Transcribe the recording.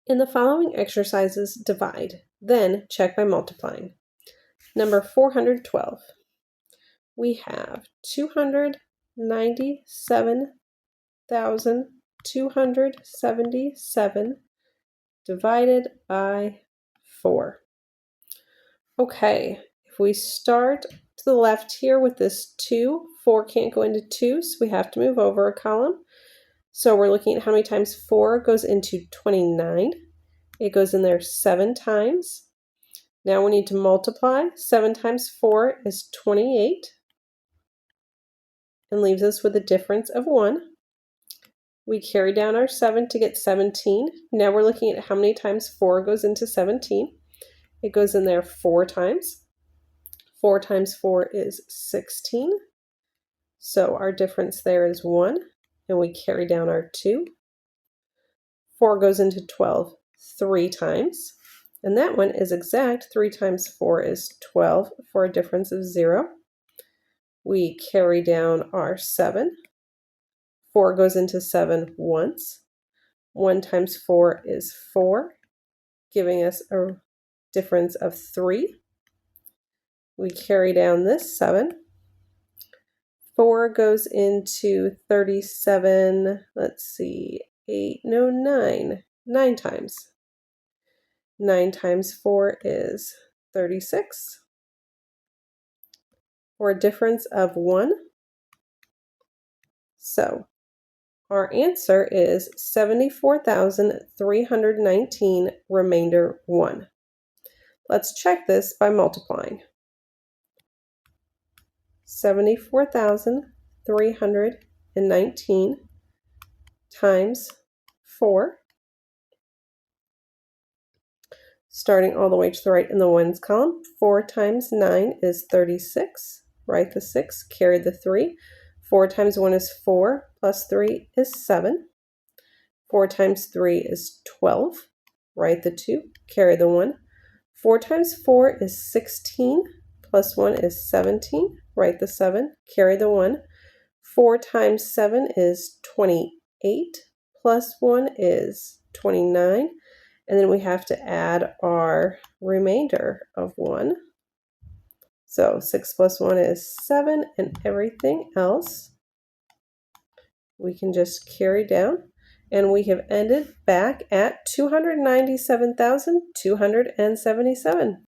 In the following exercises, divide, then check by multiplying. Number 412. We have 297,277 divided by 4. Okay, if we start to the left here with this 2, 4 can't go into 2, so we have to move over a column. So we're looking at how many times 4 goes into 29. It goes in there 7 times. Now we need to multiply. 7 times 4 is 28 and leaves us with a difference of 1. We carry down our 7 to get 17. Now we're looking at how many times 4 goes into 17. It goes in there 4 times. 4 times 4 is 16. So our difference there is 1, and we carry down our 2. 4 goes into 12 3 times, and that one is exact. 3 times 4 is 12 for a difference of 0. We carry down our 7. 4 goes into 7 once. 1 times 4 is 4, giving us a difference of 3. We carry down this 7. 4 goes into 37, 9 times. 9 times 4 is 36, for a difference of 1. So our answer is 74,319, remainder 1. Let's check this by multiplying. 74,319 times 4. Starting all the way to the right in the ones column, 4 times 9 is 36. Write the 6, carry the 3. 4 times 1 is 4, plus 3 is 7. 4 times 3 is 12. Write the 2, carry the 1. 4 times 4 is 16, plus 1 is 17. Write the 7, carry the 1. 4 times 7 is 28, plus 1 is 29. And then we have to add our remainder of 1. So 6 plus 1 is 7, and everything else we can just carry down. And we have ended back at 297,277.